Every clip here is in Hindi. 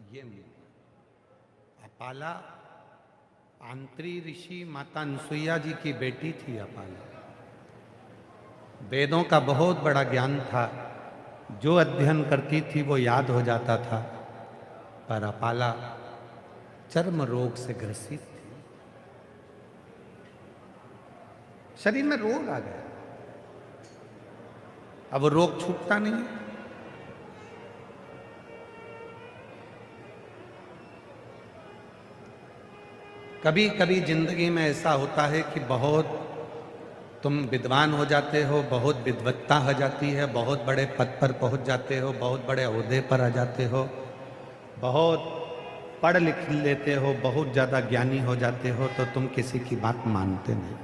ये अपाला आंत्री ऋषि माता अनसुईया जी की बेटी थी। अपाला वेदों का बहुत बड़ा ज्ञान था, जो अध्ययन करती थी वो याद हो जाता था, पर अपाला चर्म रोग से ग्रसित थी। शरीर में रोग आ गया, अब वो रोग छूटता नहीं है। कभी कभी जिंदगी में ऐसा होता है कि बहुत तुम विद्वान हो जाते हो, बहुत विद्वत्ता हो जाती है, बहुत बड़े पद पर पहुंच जाते हो, बहुत बड़े ओहदे पर आ जाते हो, बहुत पढ़ लिख लेते हो, बहुत ज्यादा ज्ञानी हो जाते हो, तो तुम किसी की बात मानते नहीं।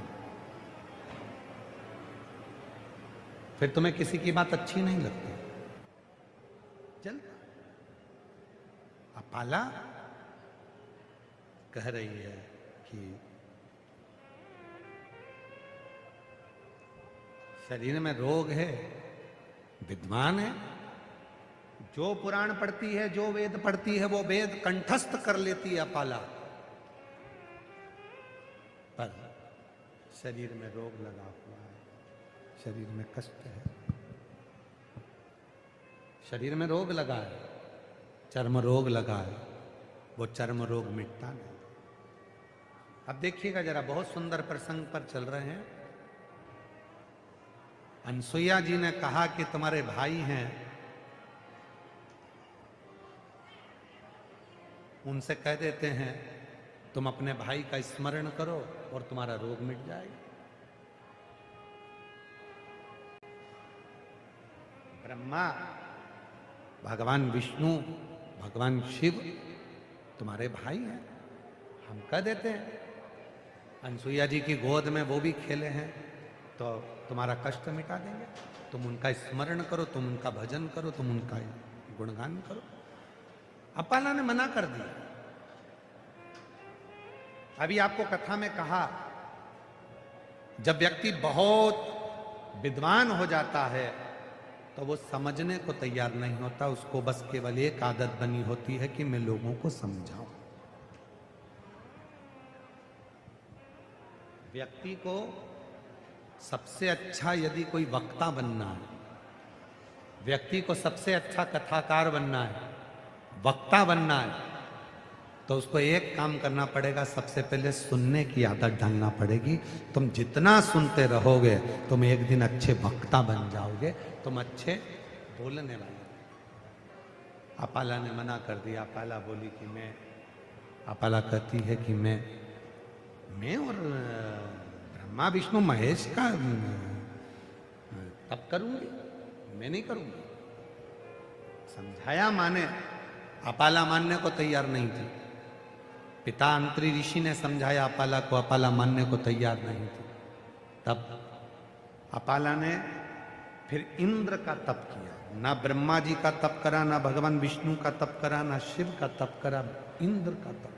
फिर तुम्हें किसी की बात अच्छी नहीं लगती। चल अपाला कह रही है कि शरीर में रोग है, विद्वान है, जो पुराण पढ़ती है, जो वेद पढ़ती है, वो वेद कंठस्थ कर लेती है अपाला, पर शरीर में रोग लगा हुआ है, शरीर में कष्ट है, शरीर में रोग लगा है, चर्म रोग लगा है, वो चर्म रोग मिटता नहीं। अब देखिएगा जरा, बहुत सुंदर प्रसंग पर चल रहे हैं। अनसुईया जी ने कहा कि तुम्हारे भाई हैं, उनसे कह देते हैं तुम अपने भाई का स्मरण करो और तुम्हारा रोग मिट जाएगा। ब्रह्मा, भगवान विष्णु, भगवान शिव तुम्हारे भाई हैं, हम कह देते हैं। अनसुईया जी की गोद में वो भी खेले हैं, तो तुम्हारा कष्ट मिटा देंगे। तुम उनका स्मरण करो, तुम उनका भजन करो, तुम उनका गुणगान करो। अपाला ने मना कर दिया। अभी आपको कथा में कहा, जब व्यक्ति बहुत विद्वान हो जाता है तो वो समझने को तैयार नहीं होता, उसको बस केवल एक आदत बनी होती है कि मैं लोगों को समझाऊं। व्यक्ति को सबसे अच्छा यदि कोई वक्ता बनना है, व्यक्ति को सबसे अच्छा कथाकार बनना है, वक्ता बनना है, तो उसको एक काम करना पड़ेगा, सबसे पहले सुनने की आदत डालना पड़ेगी। तुम जितना सुनते रहोगे तुम एक दिन अच्छे वक्ता बन जाओगे, तुम अच्छे बोलने वाले। अपाला ने मना कर दिया। अपाला बोली कि अपाला कहती है कि मैं और ब्रह्मा विष्णु महेश का तब करूंगी, मैं नहीं करूंगी। समझाया माने, अपाला मानने को तैयार नहीं थी। पिता अंत्री ऋषि ने समझाया अपाला को, अपाला मानने को तैयार नहीं थी। तब अपाला ने फिर इंद्र का तप किया। ना ब्रह्मा जी का तप करा, ना भगवान विष्णु का तप करा, ना शिव का तप करा, इंद्र का तप किया।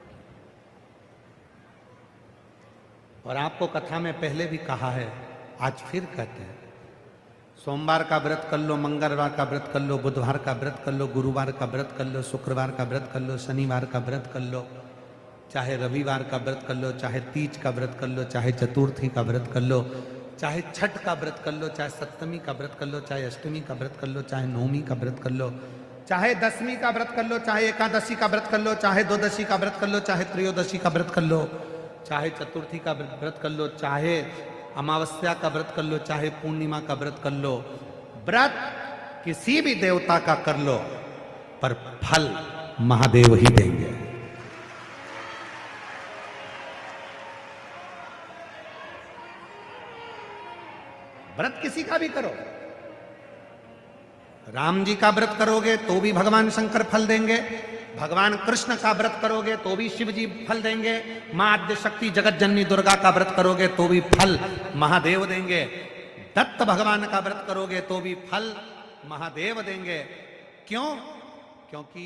और आपको कथा में पहले भी कहा है, आज फिर कहते हैं, सोमवार का व्रत कर लो, मंगलवार का व्रत कर लो, बुधवार का व्रत कर लो, गुरुवार का व्रत कर लो, शुक्रवार का व्रत कर लो, शनिवार का व्रत कर लो, चाहे रविवार का व्रत कर लो, चाहे तीज का व्रत कर लो, चाहे चतुर्थी का व्रत कर लो, चाहे छठ का व्रत कर लो, चाहे सप्तमी का व्रत कर लो, चाहे अष्टमी का व्रत कर लो, चाहे नवमी का व्रत कर लो, चाहे दसवीं का व्रत कर लो, चाहे एकादशी का व्रत कर लो, चाहे द्वादशी का व्रत कर लो, चाहे त्रयोदशी का व्रत कर लो, चाहे चतुर्थी का व्रत कर लो, चाहे अमावस्या का व्रत कर लो, चाहे पूर्णिमा का व्रत कर लो। व्रत किसी भी देवता का कर लो, पर फल महादेव ही देंगे। व्रत किसी का भी करो, राम जी का व्रत करोगे तो भी भगवान शंकर फल देंगे, भगवान कृष्ण का व्रत करोगे तो भी शिव जी फल देंगे, मां आद्य शक्ति जगत जननी दुर्गा का व्रत करोगे तो भी फल महादेव देंगे, दत्त भगवान का व्रत करोगे तो भी फल महादेव देंगे। क्यों? क्योंकि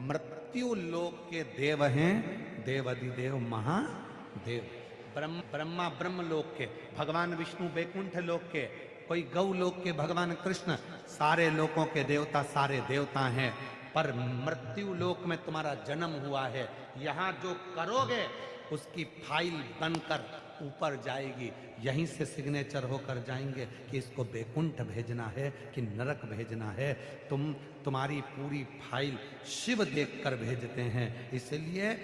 मृत्यु लोक के देव हैं, देवाधिदेव महादेव। ब्रह्मा ब्रह्म लोक के, भगवान विष्णु वैकुंठ लोक के, कोई गौ लोक के भगवान कृष्ण, सारे लोकों के देवता सारे देवता हैं। पर मृत्यु लोक में तुम्हारा जन्म हुआ है, यहां जो करोगे उसकी फाइल बनकर ऊपर जाएगी, यहीं से सिग्नेचर होकर जाएंगे कि इसको बैकुंठ भेजना है कि नरक भेजना है। तुम्हारी पूरी फाइल शिव देखकर भेजते हैं। इसलिए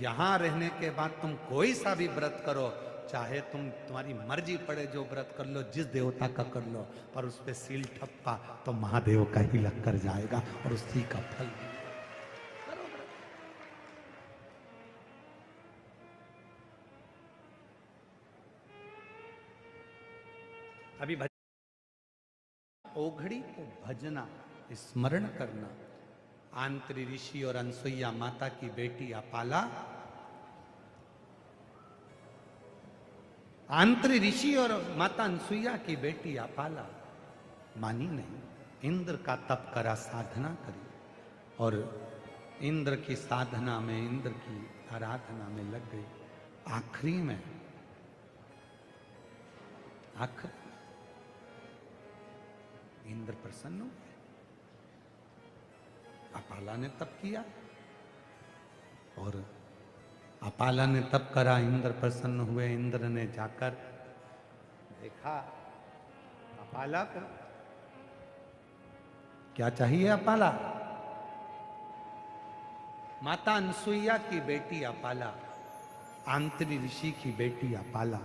यहां रहने के बाद तुम कोई सा भी व्रत करो, चाहे तुम्हारी मर्जी पड़े जो व्रत कर लो, जिस देवता का कर लो, पर उस पे सील ठप्पा तो महादेव का ही लग कर जाएगा और उसी का फल। अभी ओघड़ी को भजना, स्मरण करना। आंत्री ऋषि और अनसुईया माता की बेटी अपाला, आंत्री ऋषि और माता अनसुईया की बेटी अपाला मानी नहीं, इंद्र का तप करा, साधना करी और इंद्र की साधना में, इंद्र की आराधना में लग गई। आखिरी में इंद्र प्रसन्न हो गए। अपाला ने तप किया और अपाला ने तप करा, इंद्र प्रसन्न हुए। इंद्र ने जाकर देखा अपाला को, क्या चाहिए अपाला? माता अनसुईया की बेटी अपाला, आंत्री ऋषि की बेटी अपाला,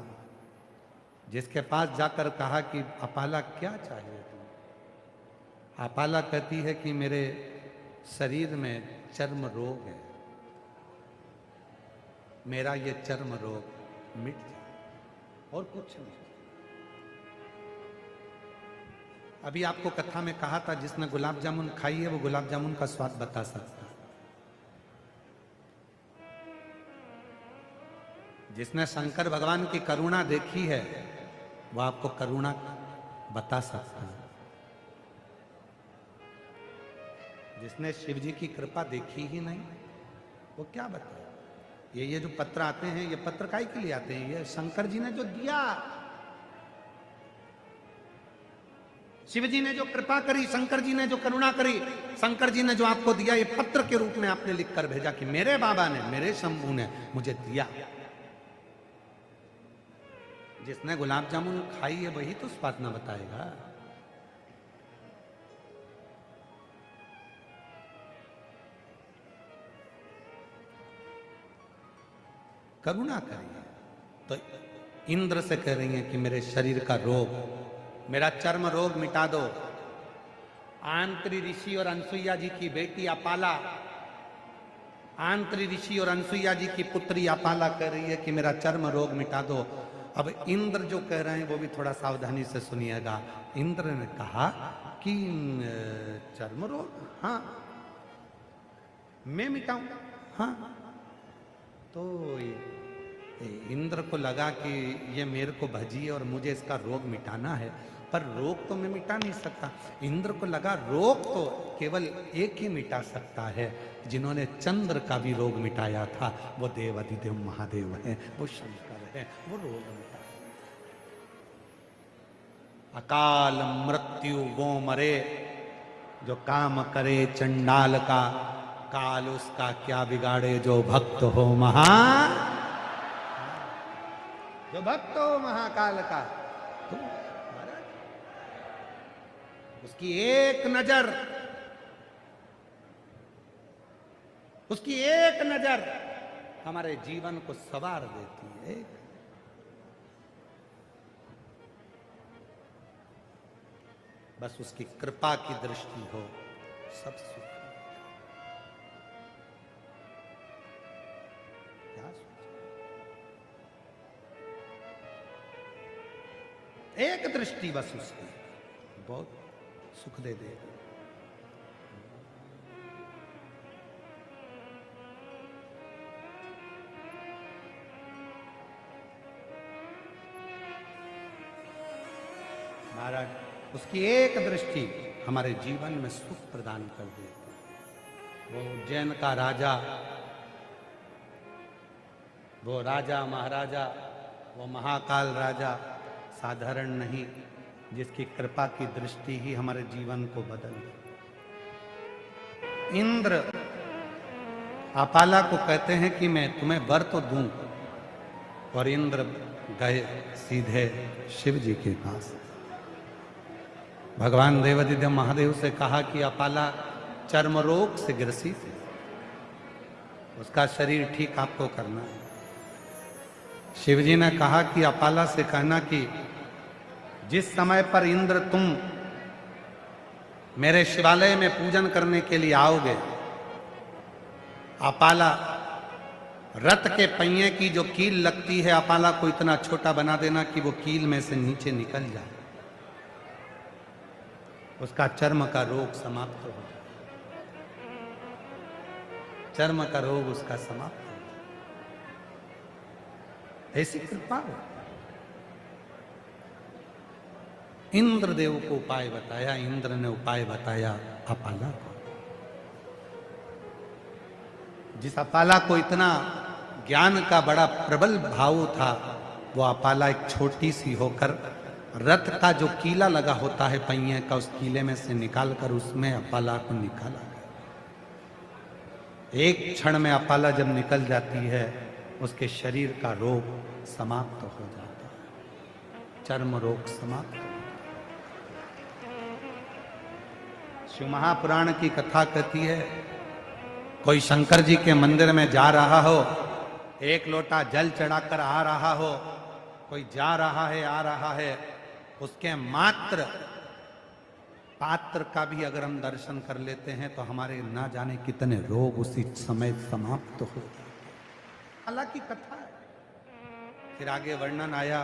जिसके पास जाकर कहा कि अपाला क्या चाहिए तुम? अपाला कहती है कि मेरे शरीर में चर्म रोग है, मेरा ये चर्म रोग मिट जाए और कुछ नहीं। अभी आपको कथा में कहा था, जिसने गुलाब जामुन खाई है वो गुलाब जामुन का स्वाद बता सकता है। जिसने शंकर भगवान की करुणा देखी है वो आपको करुणा बता सकता है। जिसने शिव जी की कृपा देखी ही नहीं वो क्या बताए? ये जो पत्र आते हैं, ये पत्र काहे के लिए आते हैं? ये शंकर जी ने जो दिया, शिव जी ने जो कृपा करी, शंकर जी ने जो करुणा करी, शंकर जी ने जो आपको दिया, ये पत्र के रूप में आपने लिख कर भेजा कि मेरे बाबा ने, मेरे शंभू ने मुझे दिया। जिसने गुलाब जामुन खाई है वही तो स्वाद ना बताएगा। करुणा करिए। तो इंद्र से कह रही हैं कि मेरे शरीर का रोग, मेरा चर्म रोग मिटा दो। आंत्री ऋषि और अनसुईया जी की बेटी अपाला, आंत्री ऋषि और अनसुईया जी की पुत्री अपाला कह रही है कि मेरा चर्म रोग मिटा दो। अब इंद्र जो कह रहे हैं वो भी थोड़ा सावधानी से सुनिएगा। इंद्र ने कहा कि चर्म रोग, हाँ मैं मिटाऊंगा, हाँ। तो इंद्र को लगा कि ये मेरे को भजी और मुझे इसका रोग मिटाना है, पर रोग तो मैं मिटा नहीं सकता। इंद्र को लगा रोग तो केवल एक ही मिटा सकता है, जिन्होंने चंद्र का भी रोग मिटाया था, वो देवाधिदेव महादेव हैं, वो शंकर हैं, वो रोग मिटा। अकाल मृत्यु वो मरे, जो काम करे चंडाल का, काल उसका क्या बिगाड़े जो भक्त हो महा, जो भक्त हो महाकाल का। तो उसकी एक नजर, उसकी एक नजर हमारे जीवन को संवार देती है। बस उसकी कृपा की दृष्टि हो, सब सुख। एक दृष्टि बस उसकी बहुत सुख दे देगी। महाराज, उसकी एक दृष्टि हमारे जीवन में सुख प्रदान कर देती। वो उज्जैन का राजा, वो राजा महाराजा, वो महाकाल राजा साधारण नहीं, जिसकी कृपा की दृष्टि ही हमारे जीवन को बदल दे। इंद्र अपाला को कहते हैं कि मैं तुम्हें वर तो दूं, और इंद्र गए सीधे शिव जी के पास। भगवान देवादिदेव महादेव से कहा कि अपाला चर्म रोग से ग्रसित है, उसका शरीर ठीक आपको करना है। शिव जी ने कहा कि अपाला से कहना कि जिस समय पर इंद्र तुम मेरे शिवालय में पूजन करने के लिए आओगे, अपाला रथ के पहिए की जो कील लगती है, अपाला को इतना छोटा बना देना कि वो कील में से नीचे निकल जाए, उसका चर्म का रोग समाप्त हो जाए, चर्म का रोग उसका समाप्त हो जाए। ऐसी कृपा हो। इंद्रदेव को उपाय बताया, इंद्र ने उपाय बताया अपाला को। जिस अपाला को इतना ज्ञान का बड़ा प्रबल भाव था, वो अपाला एक छोटी सी होकर रथ का जो कीला लगा होता है पहिए का, उस कीले में से निकालकर उसमें अपाला को निकाला गया। एक क्षण में अपाला जब निकल जाती है, उसके शरीर का रोग समाप्त हो जाता है, चर्म रोग समाप्त हो जाता है। शिव महापुराण की कथा कहती है, कोई शंकर जी के मंदिर में जा रहा हो, एक लोटा जल चढ़ाकर आ रहा हो, कोई जा रहा है आ रहा है, उसके मात्र पात्र का भी अगर हम दर्शन कर लेते हैं तो हमारे ना जाने कितने रोग उसी समय समाप्त हो जाते हैं। हालांकि कथा है। फिर आगे वर्णन आया